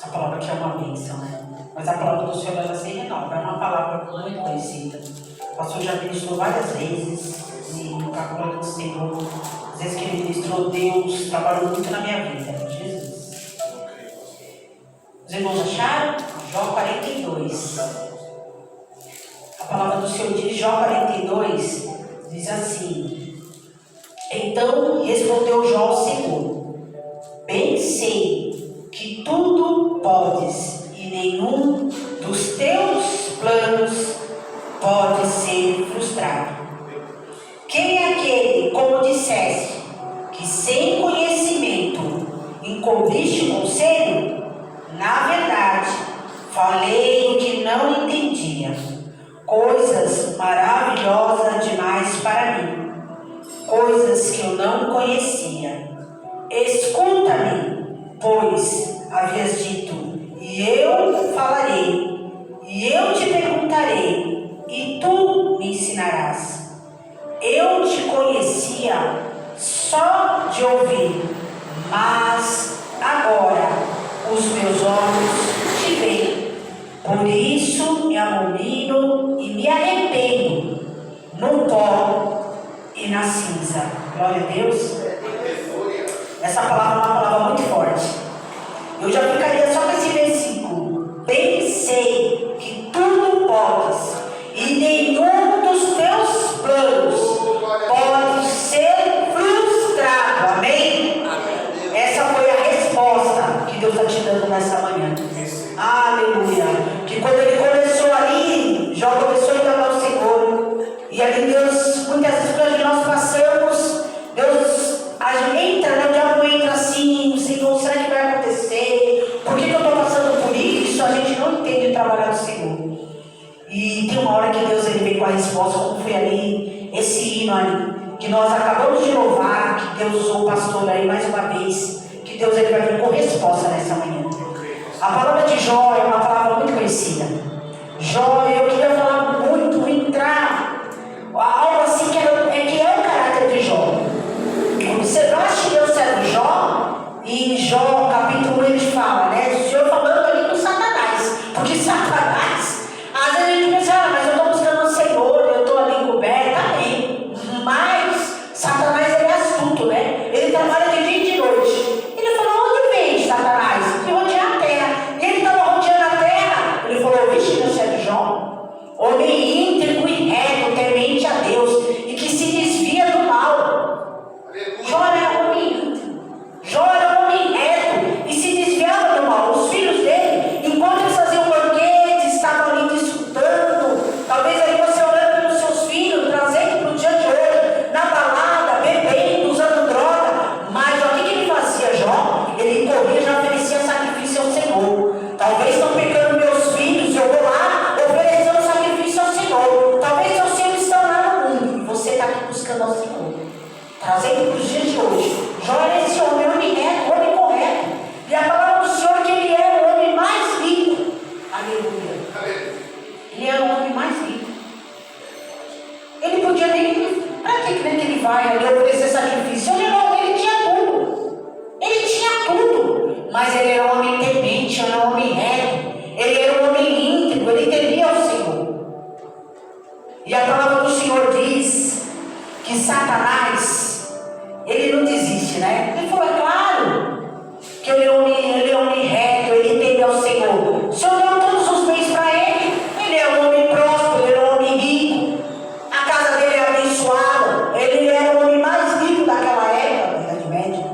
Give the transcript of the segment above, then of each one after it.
Essa palavra aqui é uma bênção, né? Mas a palavra do Senhor, ela se renova. É uma palavra muito conhecida. O pastor já ministrou várias vezes. E a glória do Senhor, às vezes que ele ministrou, Deus trabalhou muito na minha vida. Jesus. Os irmãos acharam? Jó 42. A palavra do Senhor diz, Jó 42, diz assim: então respondeu Jó ao Senhor: bem sei que tudo podes, e nenhum dos teus planos pode ser frustrado. Quem é aquele, como disseste, que sem conhecimento encobriste o conselho? Na verdade, falei o que não entendia, coisas maravilhosas demais para mim, coisas que eu não conhecia. Escuta-me, pois havias dito, e eu falarei, e eu te perguntarei, e tu me ensinarás. Eu te conhecia só de ouvir, mas agora os meus olhos te veem. Por isso me abomino e me arrependo no pó e na cinza. Glória a Deus. Essa palavra é uma palavra muito forte. Eu já ficaria só com esse versículo. Bem sei que tudo podes, e nenhum dos teus planos pode ser frustrado. Amém? Essa foi a resposta que Deus está te dando nessa manhã. Aleluia. Que quando ele começou ali, já começou a entregar o Senhor. E ali Deus, muitas vezes quando nós passamos, Deus entra, né? O diabo entra assim, Senhor, será que vai acontecer? Por que eu estou passando por isso? A gente não entende o trabalho do Senhor. E tem uma hora que Deus ele vem com a resposta, como foi ali, esse hino ali, que nós acabamos de louvar, que Deus usou o pastor aí mais uma vez, que Deus ele vai vir com resposta nessa manhã. A palavra de Jó é uma palavra muito conhecida. Jó, eu queria falar muito, entrar, algo assim que é o caráter de Jó. Você basta ler o servo Jó, e em Jó capítulo 1 ele fala, né? O Senhor falando ali com Satanás, porque Satanás, às vezes a gente pensa, mas eu estou buscando o Senhor, eu estou ali encoberto, amém. Mas Satanás ele é astuto, né? Ele trabalha de dia e de noite. Ele falou, onde vem Satanás? De rodear a terra. E ele estava rodeando a terra. Ele falou, vixe, meu servo Jó, homem íntegro e reto, temente a Deus, e que se desvia do mal. Jó era homem íntegro. Jó era homem reto e se desviava do mal. Os filhos dele, enquanto eles faziam banquetes, estavam ali desfrutando. Talvez aí você orando pelos seus filhos, trazendo para o dia de hoje, na balada, bebendo, usando droga. Mas o que ele fazia, Jó? Ele corria e já oferecia sacrifício ao Senhor. Talvez estão pegando meus filhos, eu vou lá oferecer um sacrifício ao Senhor. Talvez seus filhos estão lá no mundo e você está aqui buscando ao Senhor, trazendo para os dias de hoje. Jó era esse homem reto, homem correto. E a palavra do Senhor é que ele era o homem mais rico. Aleluia. Ele era o homem mais rico. Ele podia nem. Para que ele vai ali oferecer sacrifício? Ele tinha tudo. Ele tinha tudo. Mas ele era um homem temente, era um homem reto. Ele era um homem íntegro, ele temia ao Senhor. E a palavra do Senhor diz que Satanás, ele não desiste, né? Ele falou, é claro que ele é homem reto, ele teme ao Senhor. O Senhor deu todos os bens para ele. Ele é um homem próspero, ele é um homem rico. A casa dele é abençoada. Ele era o homem mais rico daquela época, da Idade Média.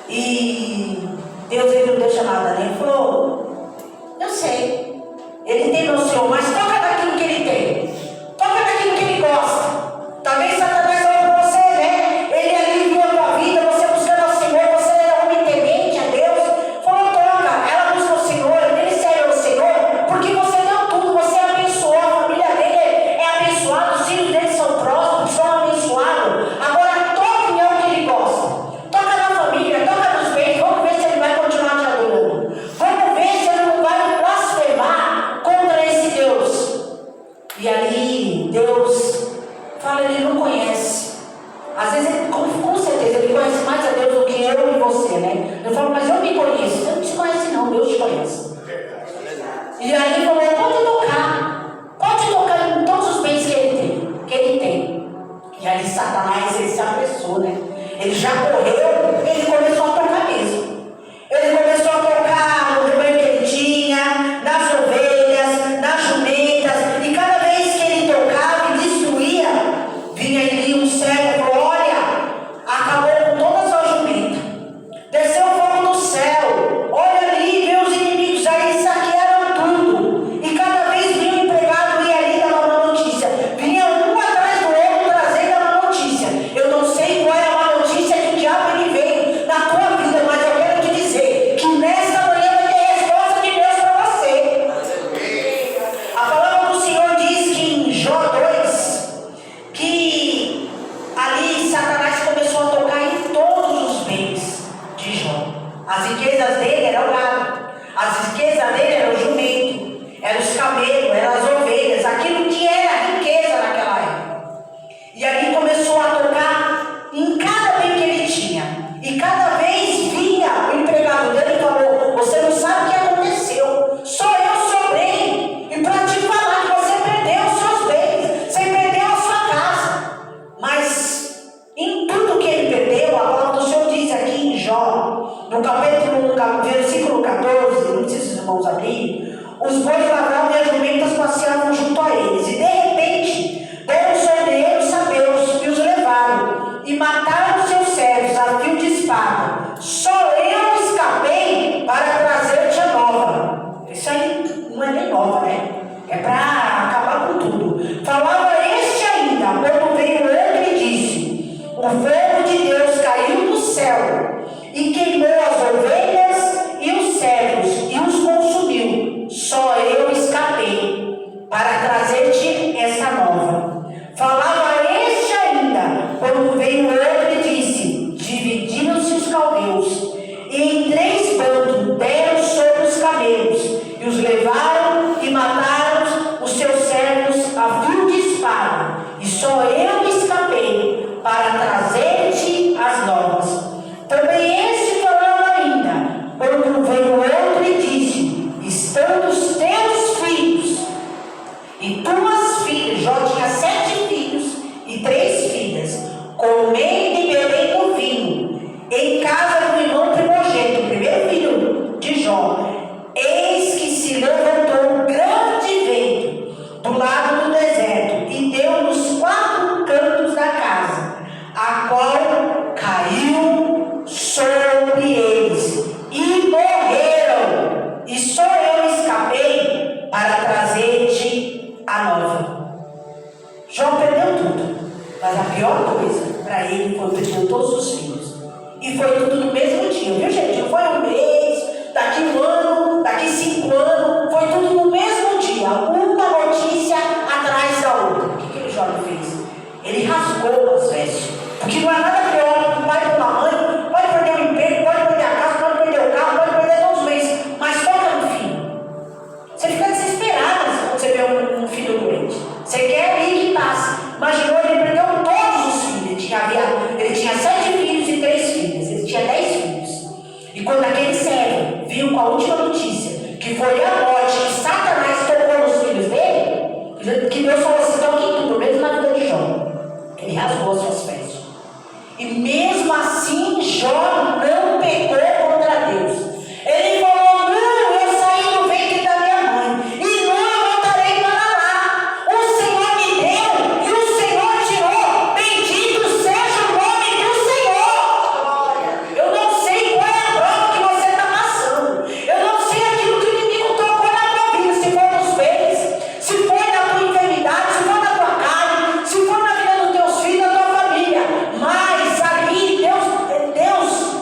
E Deus ele não deixa nada, né? Ele falou, eu sei, ele teme ao Senhor, mas toca daquilo que ele tem. Toca daquilo que ele gosta. Talvez Satanás falou para você, né? Ele aliviou a tua vida, você buscando ao Senhor, você é homem temente a Deus. Falou, toca, ela busca o Senhor, ele serve ao Senhor, porque você deu tudo, você abençoou, a família dele é abençoada, os filhos dele são próximos, são abençoados. Agora toque em algo que ele gosta. Toca na família, toca nos bens, vamos ver se ele vai continuar te adorando. Vamos ver se ele não vai blasfemar contra esse Deus. E ali, Deus fala, ele não conhece. Às vezes, com certeza, ele conhece mais a Deus do que eu e você, né? Eu falo, mas eu me conheço. Você não te conhece não, Deus te conhece. E aí ele falou, pode tocar em todos os bens que ele tem. E aí Satanás, ele se apressou, né? Ele já correu, ele começou a tocar mesmo. Ele começou a tocar no rebanho que ele tinha, nas ovelhas, nas jumentas, e cada vez que ele tocava e destruía, vinha ali um cego e falou, olha, acabou com todas as jumentas, desceu o fogo do céu, olha ali, vê os inimigos aí, saquearam tudo, e cada vez vinha um empregado e ali dava uma notícia, vinha um atrás do outro trazendo a má notícia. Eu não sei qual é a má notícia que o diabo ele veio na tua vida, mas eu quero te dizer que nesta manhã vai ter resposta de Deus para você. A palavra do Senhor diz que em Jó 2, que ali Satanás começou a tocar em todos os bens de Jó. As riquezas dele eram o gado, as riquezas dele eram o jumento, eram os camelos, eram as ovelhas, aquilo que era riqueza naquela época. E ali começou a tocar em cada bem que ele tinha. E cada vez vinha o empregado dele e falou, você não sabe o que aconteceu, só eu sobrei. E para te falar que você perdeu os seus bens, você perdeu a sua casa. Mas em tudo que ele perdeu, a palavra do Senhor diz aqui em Jó, no capítulo 1, versículo 14, não sei se os irmãos abrirem, os bois lavravam e as jumentas passeavam junto a eles. E de repente, deram sobre eles sabeus e os levaram, e mataram seus servos a fio de espada. Só eu escapei para trazer-te a nova. Isso aí não é nem nova, né? É para acabar com tudo. Falava este ainda, quando veio outro e disse, o fogo de Deus caiu do céu, e queimou as ovelhas e os servos, e os consumiu. Só eu escapei para trazer-te essa nova. Falava este ainda, quando veio outro e disse, dividiram-se os caldeus, e em 3 bandos deram sobre os camelos, e os levaram e mataram os seus servos a fio de espada. E só eu escapei para trazer-te as novas. Também este falava ainda, quando veio outro e disse, estando os teus filhos e tuas filhas, Jó tinha 7 filhos e 3 filhas, comendo e bebendo vinho, em casa do irmão primogênito, o primeiro filho de Jó. Eis que se levantou um grande vento do lado do deserto, e deu nos 4 cantos da casa, a qual caiu sobre eles, e morreram. E só eu escapei para trazer-te a nova. Jó perdeu tudo, mas a pior coisa para ele foi perder todos os filhos. E foi tudo no mesmo dia, viu gente? Não foi um mês, daqui 1 ano, daqui 5 anos, foi tudo no mesmo dia, uma notícia atrás da outra. O que aquele jovem fez? Ele rasgou as vestes, porque não há nada pior que um pai e uma mãe, pode perder o emprego, pode perder a casa, pode perder o carro, pode perder todos os bens, mas toca no filho. Você fica desesperado quando você vê um filho doente. Você quer ir que passe. Imaginou, ele perdeu todos os filhos. Ele tinha 7 filhos e 3 filhas. Ele tinha 10 filhos. E quando aquele servo viu com a última notícia, que foi a morte, que Satanás tocou nos filhos dele, que Deus falou assim, toque em tudo, mesmo na vida de Jó. Ele rasgou as suas vestes. E mesmo assim, Jó não pecou contra Deus. Ele falou, não, eu saí do ventre da minha mãe, e não eu voltarei para lá. O Senhor me deu, e o Senhor tirou. Bendito seja o nome do Senhor. Eu não sei qual é a prova que você está passando. Eu não sei aquilo que o inimigo tocou na tua vida. Se for nos bens, se for na tua enfermidade, se for na tua carne, se for na vida dos teus filhos, da tua família. Mas ali Deus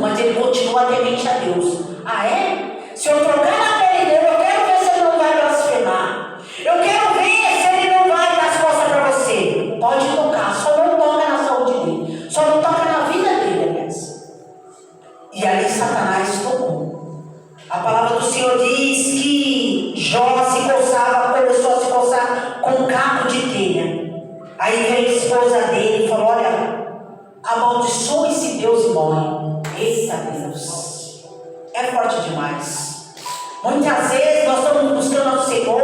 mas ele continua temente a Deus. Ah, é? Se eu trocar na pele dele, eu quero ver se ele não vai blasfemar. Eu quero ver se ele não vai dar as costas para você. Pode tocar, só não toca na saúde dele. Só não toca na vida dele, aliás. E ali Satanás tocou. A palavra do Senhor diz que Jó se coçava, começou a se coçar com um caco de telha. Aí veio a esposa dele e falou: olha, amaldiçoa esse Deus e morre. Eita Deus, é forte demais. Muitas vezes nós estamos buscando ao Senhor,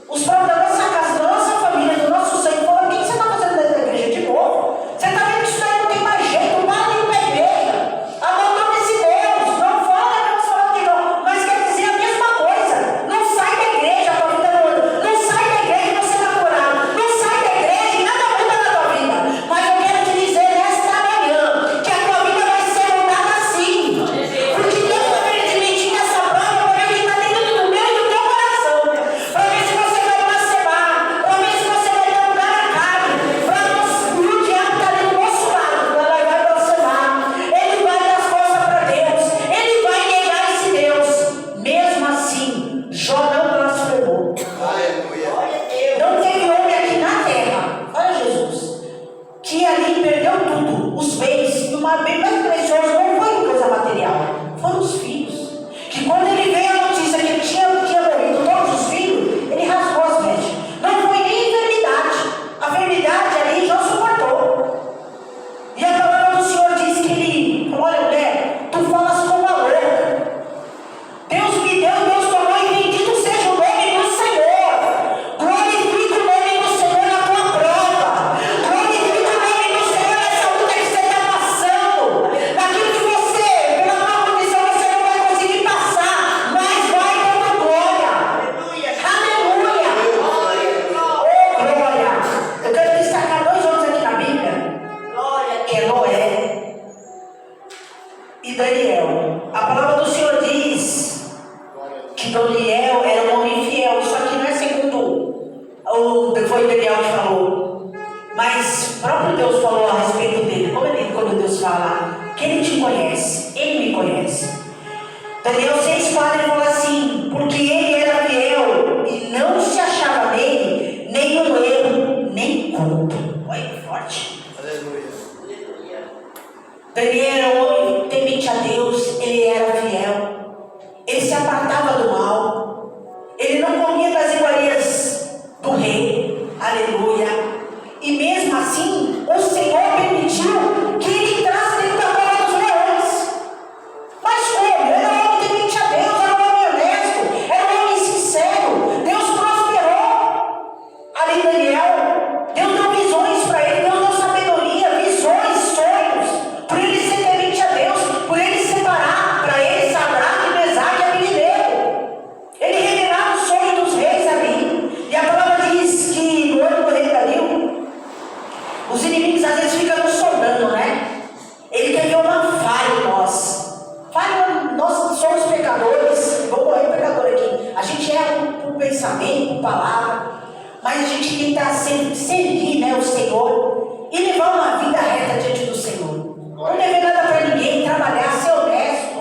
os próprios da nossa casa, da nossa família, do nosso sangue, falam: o que você está fazendo dentro da igreja de novo? Você está vendo que isso daí não tem mais jeito, não para nem para a igreja. Abandona esse Deus, não fala que nós falamos de novo, mas quer dizer a mesma coisa. Não sai da igreja, a tua vida não sai da igreja e você está curado. Não sai da igreja e nada muda na tua vida. Mas eu quero te dizer nesta manhã que a tua vida vai ser mudada assim. Porque Deus vai permitir essa prova para ver que está dentro do meu e do teu coração. Para ver se você vai blasfemar, para ver se você vai dar um cara a cara, para o diabo está ali do nosso lado, ela vai blasfemar. Ele vai dar as costas para Deus, ele vai negar esse Deus. Mesmo assim, Jó não blasfemou. Não teve homem aqui na terra, olha Jesus, que ali perdeu tudo, os bens, e o bem mais precioso não foi coisa material, foram os filhos. Que quando ele veio a notícia que ele tinha morrido todos os filhos, ele rasgou as vestes. Não foi nem enfermidade, a enfermidade ali Jó suportou. E a palavra do Senhor diz que ele falou: olha, mulher, tu falas como a louca. Deus me deu, Deus tomou, e bendito seja o nome do Senhor. Glorifica o nome do Senhor na tua prova. Glorifica o nome do Senhor nessa luta que você está passando. Naquilo que você, pela tua condição, você não vai conseguir passar, mas vai dando glória. Aleluia. Oh, glória. Eu quero destacar 2 homens aqui na Bíblia, que é Noé e Daniel. A palavra do Senhor diz que Daniel era um homem fiel. Isso aqui não é segundo foi Daniel que falou, mas o próprio Deus falou a respeito dele. Como ele, quando Deus fala que ele te conhece, ele me conhece. Daniel 6,4 ele fala assim: porque ele era fiel e não se achava nele nenhum erro, nem culpa. Olha que forte. Daniel era um homem temente a Deus, ele era fiel, ele se apartava do mal, ele não comia das iguarias do rei, aleluia. E mesmo assim, o Senhor permitiu que ele entrasse dentro da cova dos leões. Mas como? Ele era um homem temente a Deus, era um homem honesto, era um homem sincero. Deus prosperou ali Daniel, Deus deu visões para ele, Deus deu sabedoria, visões, sonhos, por ele ser temente a Deus, por ele separar para ele Sadraque, Mesaque e Abednego. Ele revelava o sonho dos reis ali. E a palavra diz que no ano do rei Dario, os inimigos às vezes ficam nos sondando, né? Ele quer ver uma falha em nós. Falha, nós somos pecadores, vou morrer pecador aqui. A gente erra por pensamento, por palavra, mas a gente tenta servir, né, o Senhor e levar uma vida reta diante do Senhor. Não dever nada para ninguém, trabalhar, ser honesto.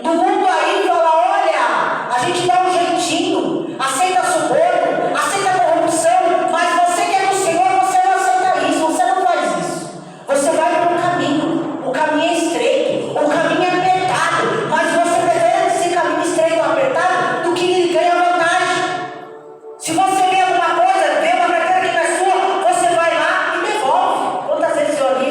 No mundo aí fala: olha, a gente dá um jeitinho, aceita suborno, aceita corrupção, mas você que é do Senhor, você não aceita isso, você não faz isso. Você vai para um caminho, o caminho é estreito, o caminho é apertado, mas você prefere esse caminho estreito ou apertado do que ganhar vantagem. Se você vê alguma coisa, vê uma carteira que não é sua, você vai lá e devolve. Quantas vezes eu vi,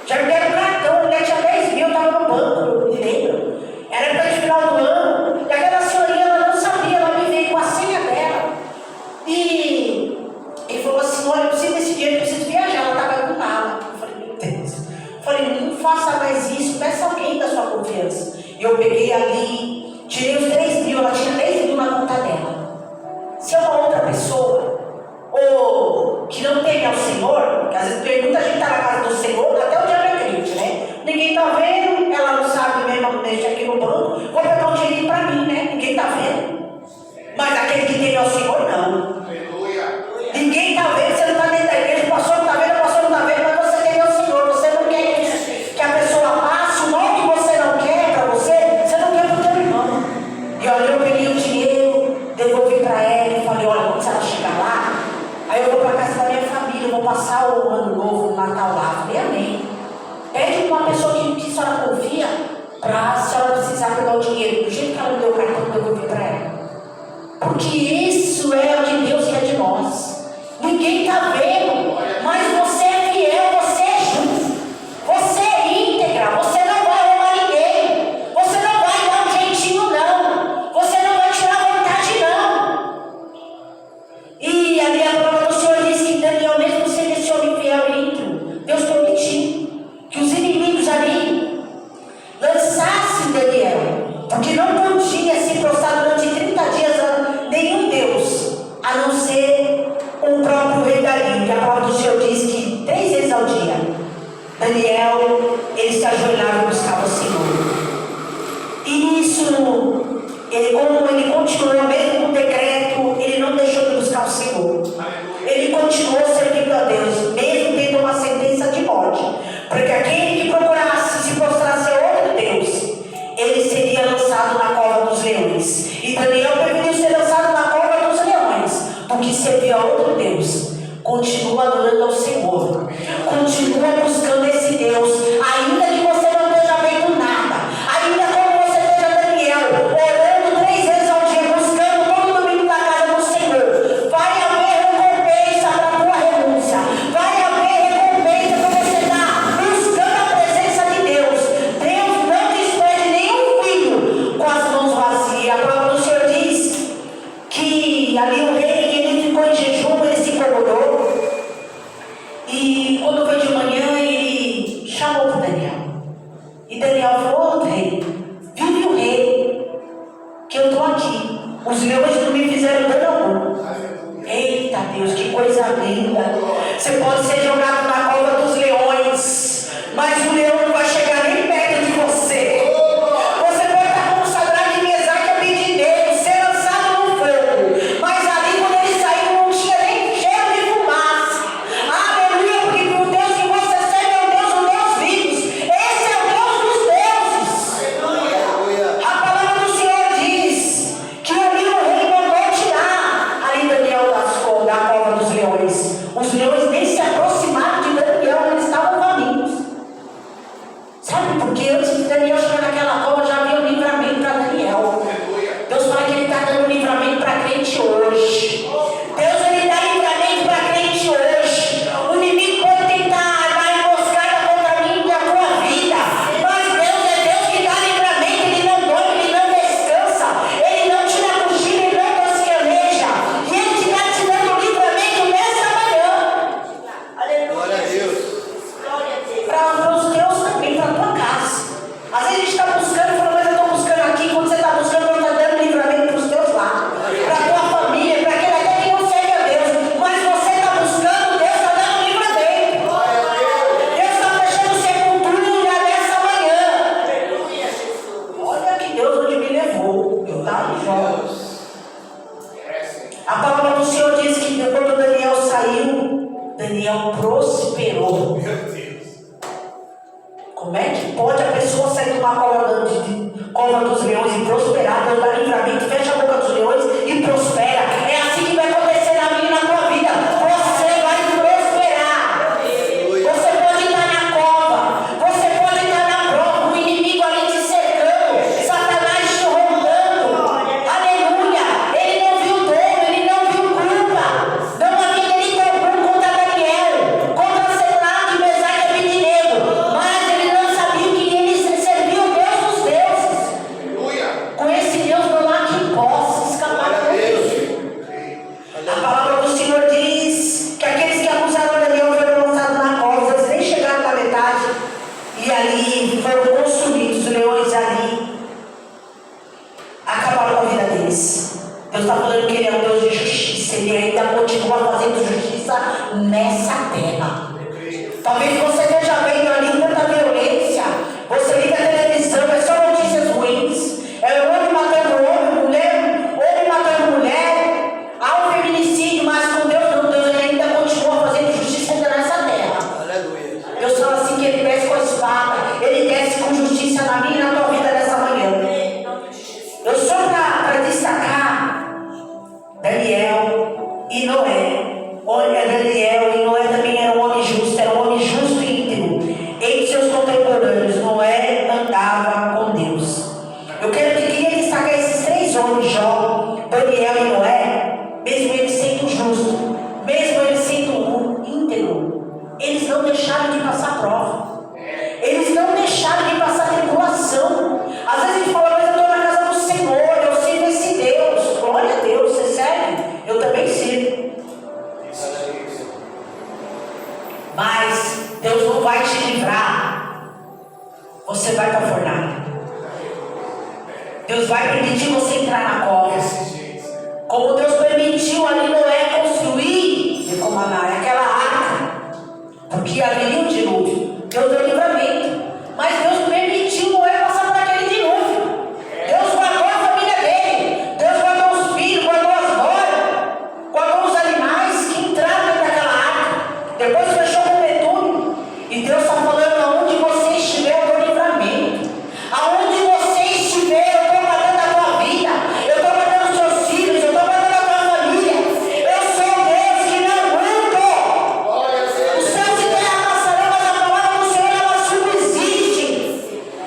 já me deram cartão, a mulher tinha 10 mil, estava no banco, eu me lembro. Era época de final do ano, e aquela senhorinha, ela não sabia, ela me veio com a senha dela. E ele falou assim: olha, eu preciso desse dinheiro, eu preciso viajar. Ela estava com mala. Eu falei: meu Deus. Eu falei: não faça mais isso, peça alguém da sua confiança. Eu peguei ali, tirei os 3 mil, ela tinha 10 mil na conta dela. Se é uma outra pessoa, ou que não teme ao Senhor, porque às vezes pergunta, a gente está na casa do Senhor, até o diabo é crente, né? Ninguém está vendo, ela não sabe mesmo, deixa aqui no banco, vou pegar um dinheirinho para mim, né? Ninguém está vendo. Mas aquele que teme ao Senhor, não. Ninguém está vendo, você não está dentro da igreja, o pastor não está vendo, o pastor não está vendo, mas você teme ao Senhor. Você não quer que a pessoa passe o mal que você ajoelhava e buscava o Senhor. E isso, como ele continuou, mesmo com o decreto, ele não deixou de buscar o Senhor. Ele continuou servindo a Deus, mesmo tendo uma sentença de morte. Porque aquele que procurasse se prostrasse a outro Deus, ele seria lançado na cova dos leões. E Daniel preferiu ser lançado na cova dos leões do que servir a outro Deus. Continua adorando ao Senhor. Continua buscando esse Deus. Ainda que você não esteja vendo nada. Ainda como você esteja Daniel, orando 3 vezes ao dia, buscando todo domingo na casa do Senhor. Vai haver recompensa para a tua renúncia. Vai haver recompensa para você estar buscando a presença de Deus. Deus não despede nenhum filho com as mãos vazias. A palavra do Senhor diz que ali o rei, ele ficou em jejum, ele se incomodou. E quando foi de manhã, ele chamou para Daniel. E Daniel falou: rei, vive o rei, que eu estou aqui. Os leões não me fizeram dano algum. Eita Deus, que coisa linda. Você pode ser jogado na cova dos leões, mas o leão não vai chegar nem perto de você. Você pode estar como Sadraque, Mesaque e Abednego, ser lançado no fogo, mas ali quando ele saiu não tinha nem cheiro de fumaça. Aleluia, porque o Deus que você serve é o Deus vivos. Esse é o Deus dos deuses. A palavra do Senhor diz que ali o rei mandou tirar ali Daniel da cova dos leões. Os leões nem se aproximaram de Daniel, eles estavam famintos. Sabe por quê? Antes de Daniel chegar naquela cova, já havia um livramento para Daniel. Deus fala que Ele está dando livramento para crente hoje. Deus, Ele dá livramento para crente hoje. O inimigo pode tentar armar emboscada contra mim e a tua vida, mas Deus é Deus que dá livramento. Ele não dorme, Ele não descansa, Ele não tira a cochila, Ele não tosqueneja. E Ele está te dando livramento nessa manhã. Glória a Deus. Para os teus também, para a tua casa. Às vezes a gente está buscando, falando, mas eu estou buscando aqui. Quando você está buscando, Deus está dando livramento para os teus lados, para a tua família, para aquele até que não serve a Deus. Mas você está buscando, Deus está dando livramento. Deus está fechando sepultura nessa manhã. Olha que Deus onde me levou. Eu estava em Jó. A palavra do Senhor diz que quando Daniel saiu, Daniel prosperou. Como é que pode a pessoa sair de uma cova dos leões e prosperar? Deus dá livramento, fecha a boca dos leões e prospera. É assim que vai acontecer na minha e na tua vida. Você vai prosperar. Você pode estar na cova, você pode estar na prova, o inimigo ali te cercando, Satanás te rondando. Aleluia! Ele não viu dor, ele não viu culpa. Não havia ele comum contra Daniel, contra Sadraque, Mesaque e Abednego, mas ele não sabia que ele servia o Deus dos deuses. Com esse Deus não há quem possa escapar dele. A palavra do Senhor diz que aqueles que acusaram Daniel foram lançados na cova, eles nem chegaram na metade, e ali foram consumidos. Os leões ali acabaram com a vida deles. Deus está falando que Ele é um Deus de justiça, Ele ainda continua fazendo justiça nessa terra. Talvez você esteja vendo ali tanta violência, você liga a televisão, é só notícias ruins, é homem matando homem matando mulher, há um feminicídio, mas com Deus não, Deus ele ainda continua fazendo justiça ainda nessa terra. Aleluia. Deus fala assim que Ele desce com a espada, Ele desce com justiça na minha e na tua vida nessa manhã. Eu só para destacar Daniel e Noé. Olha, Daniel e Noé também era um homem justo e íntegro. Entre seus contemporâneos, Noé andava com Deus. Eu queria destacar esses 3 homens, Jó, Daniel e Noé, mesmo eles sendo justos, mesmo eles sendo íntegro, eles não deixaram de passar prova. Eles não deixaram de passar tribulação. Às vezes a gente fala, mas eu estou na casa do Senhor, eu sirvo esse Deus. Glória a Deus, você serve? Eu também sirvo. Mas Deus não vai te livrar. Você vai para a fornalha. Deus vai permitir você entrar na cova. Como Deus permitiu ali Noé construir aquela arca, porque haveria um dilúvio. Deus deu livramento. Mas Deus permitiu Noé passar por aquele dilúvio. Deus guardou a família dele. Deus guardou os filhos, guardou as noras, guardou os animais que entraram dentro daquela arca. Depois fechou com betúnio. E Deus está falando: aonde você estiver, eu dou livramento. Aonde você estiver, eu estou guardando a tua vida. Eu estou guardando os seus filhos. Eu estou guardando a tua família. Eu sou Deus que não mudo. Os céus e terra passarão, mas a palavra do Senhor ela subsiste.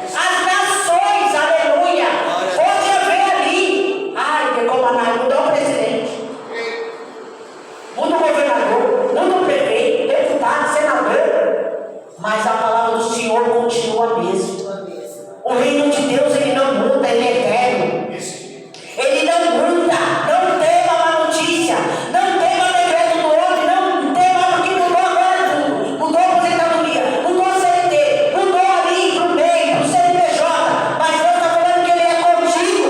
As nações, aleluia. Pode haver ali. Ai, Decomaná, mudou o presidente. Muda o governador. Muda o prefeito, deputado, senador. Mas a palavra do Senhor continua a mesma. O reino de Deus, ele não muda, ele é eterno. Ele não muda. Não tema uma notícia. Não tema decreto do homem. Não tema porque mudou agora tudo. Mudou a aposentadoria. Mudou a CLT. Mudou ali pro meio, pro CNPJ. Mas Deus está falando que ele é contigo.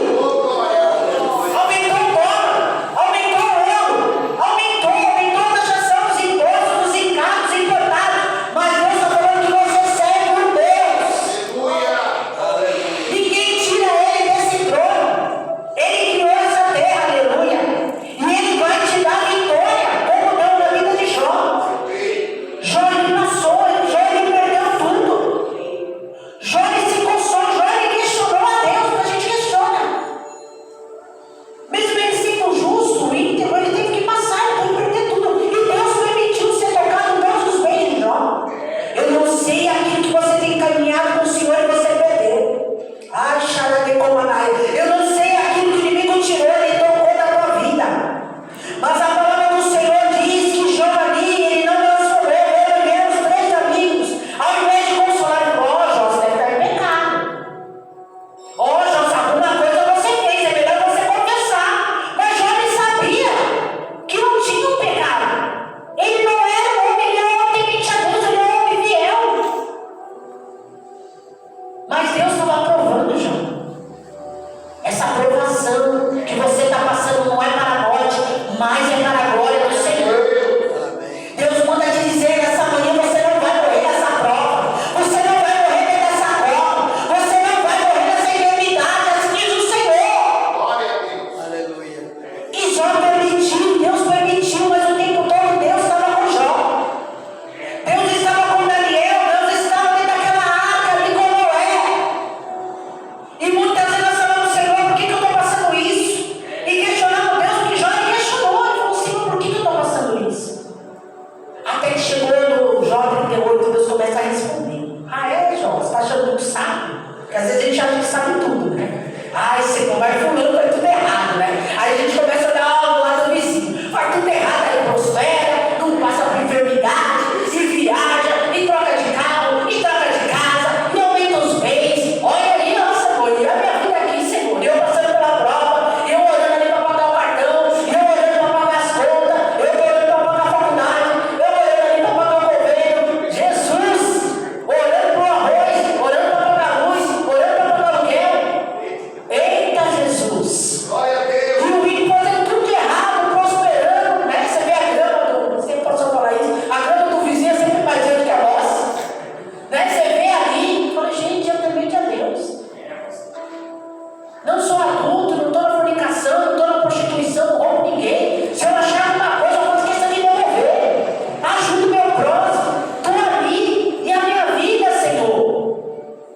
Aumentou o dólar. Aumentou o euro. Aumentou a taxação dos impostos, dos encargos importados. Mas Deus está falando que você serve por Deus. Ninguém tira ele desse trono. Ele criou essa terra, aleluia. E ele vai te dar vitória, como deu na vida de Jó. Jó ele passou, Jó ele perdeu tudo. Jó ele se consolou, Jó ele questionou a Deus, que a gente questiona. Mesmo ele sendo justo, íntegro, ele teve que passar, ele teve que perder tudo. E Deus permitiu ser tocado em todos os bens de Jó. Eu não sei aquilo que você tem caminhado com o Senhor e você perdeu. Ai, Xaradecomanai. Eu não sei aquilo que o inimigo tirou e tocou da tua vida. Mas a palavra do Senhor diz que Jó ali, ele não transformou, ele veio os 3 amigos. Ao invés de consolar, ó, Jó, você deve estar em pecado. Ó, Jó, alguma coisa você fez, é melhor você confessar. Mas Jó ele sabia que não tinha um pecado. Ele não era um homem, ele era um homem temente a Deus, ele era um homem fiel. Mas Deus estava aprovando, Jó. Essa aprovação que você está passando não é para a morte, mas é para a glória do Senhor. Deus manda te dizer nessa manhã: você não vai morrer nessa prova, você não vai morrer nessa prova, você não vai morrer nessa enfermidade, assim diz o Senhor. E Jó permitiu, Deus permitiu, mas o tempo todo Deus estava com Jó. Deus estava com Daniel, Deus estava dentro daquela arca ali com Noé. E muitas vezes nós falamos: Senhor, por que eu estou passando isso? E questionamos Deus, porque Jó ele questionou. Ele falou: Senhor, por que eu estou passando isso? Até que chegou no Jó 38, Deus começa a responder: ah, é, Jó? Você está achando muito sábio? Porque às vezes a gente acha que sabe tudo, né? Ai, Senhor, vai fulano, vai tudo errado, né? Aí a gente começa a olhar do lado do vizinho: vai tudo errado, aí prospera, não passa por enfermidade, e viaja, e troca de carro, e troca de casa, e aumenta os bens. Olha aí, nossa, Senhor, e a minha vida aqui, Senhor, eu passando pela prova, eu orando ali para pagar o cartão, eu orando para pagar as contas, eu orando para pagar a faculdade, eu orando ali para pagar o governo. Jesus, orando para o arroz, orando para pagar a luz, orando para pagar o aluguel. Eita, Jesus! E o ímpio fazendo tudo de errado, prosperando, né? Você vê a grama do, sempre posso falar isso, a grama do vizinho é sempre mais grande que a nossa, né? Você vê ali e fala: gente, eu temente a Deus. Não sou adulto, não estou na fornicação, não estou na prostituição, não roubo ninguém. Se eu achar alguma coisa, eu vou esquecer de devolver. Ajudo meu próximo, estou ali, e a minha vida, Senhor.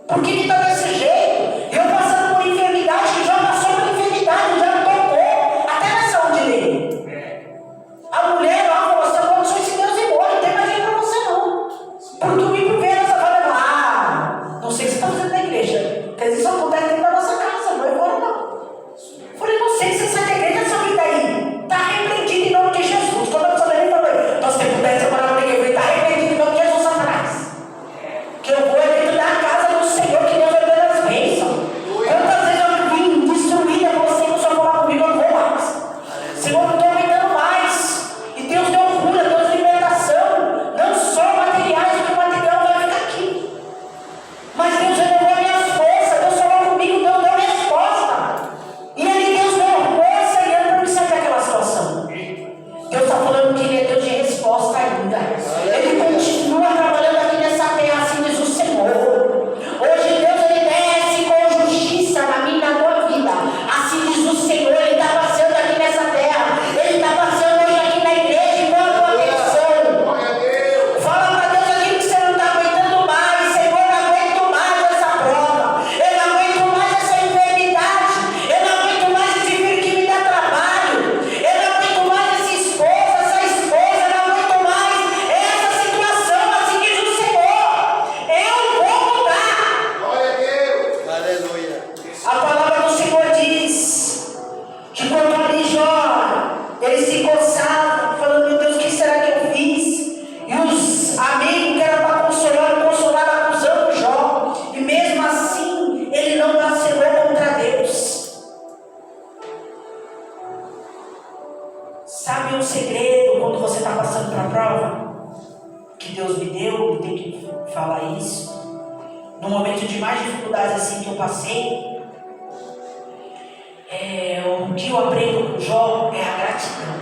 Por que está desse jeito? Eu passando por enfermidade, que já passou por enfermidade, já me tocou, até na saúde dele. A mulher lá falou: você não sou esse Deus e morre, não tem mais jeito para você não. Porque o ímpio vê essa fala: ah, não sei o que você está fazendo na igreja, porque às vezes isso acontece dentro da nossa casa, não é fora não. Falei: não sei se você sai da igreja, essa vida aí está repreendido em nome de Jesus. Quando a pessoa me falou: nós se pudesse separar uma igreja, está repreendido em nome de Jesus, Satanás. Que eu vou dentro da casa do Senhor, que Deus vai dando as bênçãos. Quantas vezes eu vim destruída com você, que o Senhor falar comigo: eu não vou mais. Senhor, eu não estou aguentando mais. E Deus deu cura, Deus deu libertação. Não só materiais, porque o material vai ficar aqui. Mas Deus renovou minhas forças. de mais dificuldades assim que eu passei, o que eu aprendo com Jó é a gratidão.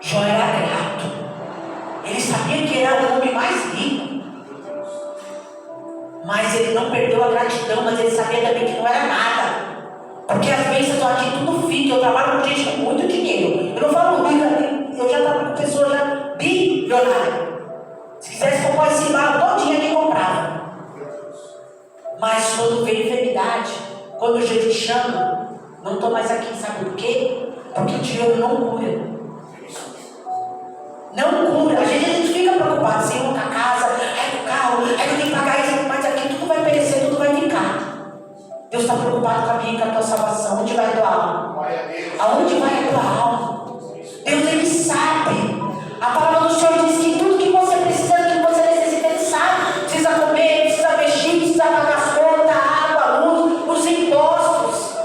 Jó era grato. Ele sabia que era o homem mais rico, mas ele não perdeu a gratidão, mas ele sabia também que não era nada. Porque as bênçãos aqui tudo fica. Eu trabalho com gente com muito dinheiro. Eu não falo rica, eu já trabalho com pessoas já bilionárias. Se quisesse comprar esse barro todinho, ele comprava. Mas quando vem enfermidade, quando Jesus chama, não estou mais aqui, sabe por quê? Porque o dinheiro não cura. Não cura. Às vezes a gente fica preocupado, Senhor, com a casa, com o carro, eu tenho que pagar isso, mas aqui tudo vai perecer, tudo vai ficar. Deus está preocupado com a minha e com a tua salvação. Onde vai a tua alma? Aonde vai a tua alma? Deus, Ele sabe. A palavra do Senhor diz que tudo que você precisa, que você necessita, Ele sabe. Precisa comer, precisa vestir, precisa pagar as contas, a água, a luz, os impostos.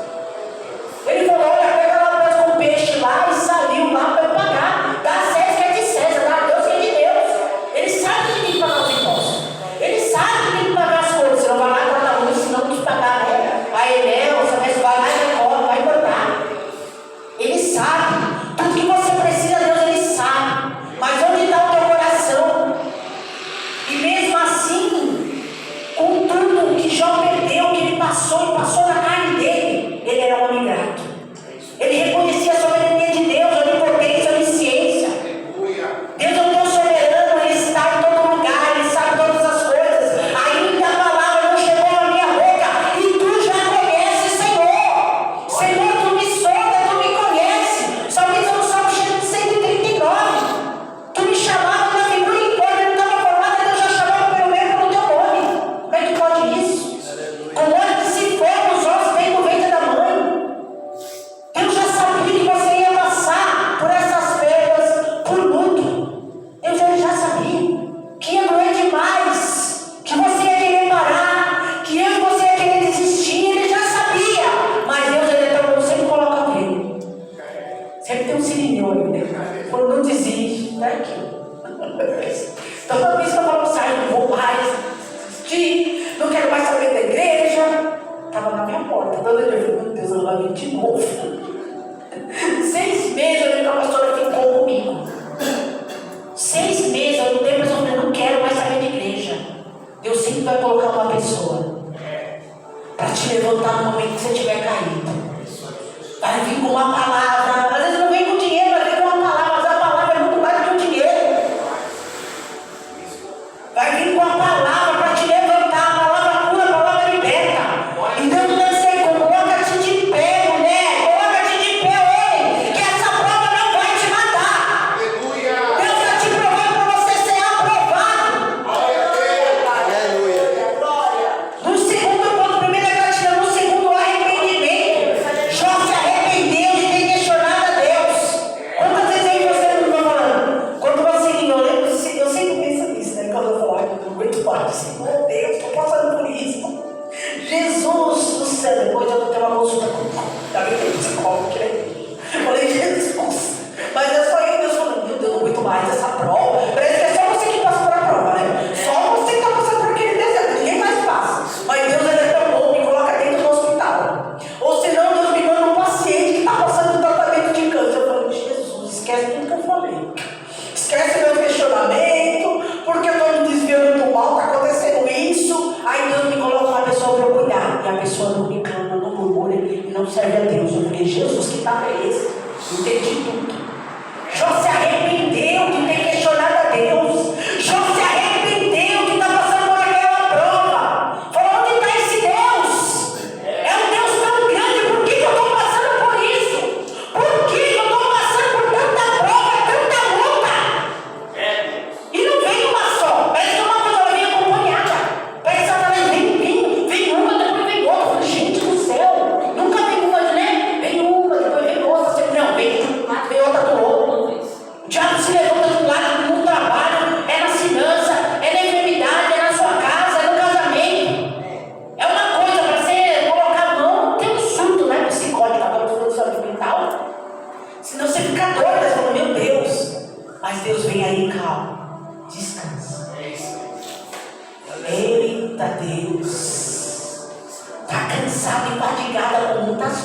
Ele falou, olha, pega lá com o peixe lá e saiu lá para pagar. Dá a César que é de César, dá a Deus que é de Deus. Ele sabe que tem que pagar os impostos. Ele sabe que tem que pagar as coisas. Você não vai lá e guardar a luz, se não te pagar, né? Aí ele você vai lá e recorre, vai cortar. Ele sabe. Tudo que você precisa, Deus, Ele sabe. Mas onde está o teu coração? E mesmo assim, com tudo que Jó perdeu, que ele passou e passou na carne dele, ele era um homem grato. Ele reconhecia a soberania de Deus, a onipotência, a onisciência. Deus é o Deus soberano, Ele está em todo lugar, Ele sabe todas as coisas. Ainda a palavra não chegou na minha boca, e tu já conheces, Senhor. Senhor, tu me sonda, tu me conheces. Só diz no Salmo 139. Tu me chamava na figura em cor, eu não estava formada, Deus já chamava pelo menos pelo teu nome. Como é que pode isso? Com olhos que se formam, os ossos vêm do ventre da mãe. Deus já sabia que você ia passar por essas perdas, por luto. Deus já sabia que ia doer demais, que você ia querer parar, que eu e você ia querer desistir. Ele já sabia, mas Deus sempre coloca alguém. Sempre tem um sininho ali, né? Quando não desiste, está aqui. Então, toda vez que eu falo, sai, não vou mais desistir, não quero mais saber da igreja, estava na minha porta. Toda vez eu falei, meu Deus, ela vai vir de novo. 6 meses eu lembro que a pastora ficou comigo. 6 meses eu lembro, mas eu falei, não quero mais saber de igreja. Deus sempre vai colocar uma pessoa para te levantar no momento que você estiver caído. Vai vir com uma palavra. Às vezes não vem com dinheiro, vai vir com uma palavra, mas a palavra é muito mais do que o dinheiro. Vai vir com a palavra para te levantar. A palavra cura, a palavra liberta. Então não sei como, coloca-te de pé, mulher. Coloca-te de pé, homem, que essa prova não vai te matar. Deus está te provando para você ser aprovado. No segundo ponto, primeiro é gratidão, no segundo arrependimento. Jó se arrependeu de ter questionado a Deus. Quantas vezes aí você não está falando? Quando você, eu sempre penso nisso, né? Quando eu falo, eu não aguento mais. Meu Deus, estou passando por isso. Jesus do céu, depois eu vou ter uma consulta com a psicóloga, né? Eu falei, Jesus, mas é só eu, Deus falando, meu Deus, não aguento mais essa prova. Parece que é só você que passa por a prova, né? Só você que está passando por aquele deserto, ninguém mais passa. Mas Deus é tão bom, me coloca dentro do hospital. Ou senão Deus me manda um paciente que está passando por tratamento de câncer. Eu falei, Jesus, esquece tudo que eu falei. Esquece meu questionamento, porque eu estou me desviando do mal, está acontecendo isso. Aí Deus me coloca uma pessoa para eu cuidar. E a pessoa não me clama, não murmura e não serve a Deus. Eu falei, Jesus, que papo é esse? Entendi tudo. Jó se arrependeu de ter questionado a Deus. Jó se arrependeu de estar passando por aquela prova. Falou, onde está esse Deus? É um Deus tão grande, por que eu estou passando por isso? Por que eu estou passando por tanta prova, tanta luta? E não vem uma só, parece que uma coisa vem acompanhada. Parece que ela vem uma, depois vem outra. Eu falei, gente do céu, nunca vem uma, né? Vem uma, depois vem outra. Não, vem de um lado, vem outra do outro. O diabo se levanta de um lado, no trabalho, é na finança, é na enfermidade, é na sua casa, é no casamento. É uma coisa para você colocar a mão, tem um surto, né? Psicótico, agora falando de saúde mental. Senão você fica doido, você fala, meu Deus. Mas Deus vem aí, calma, descansa. Eita Deus. cansada e fadigada com muitas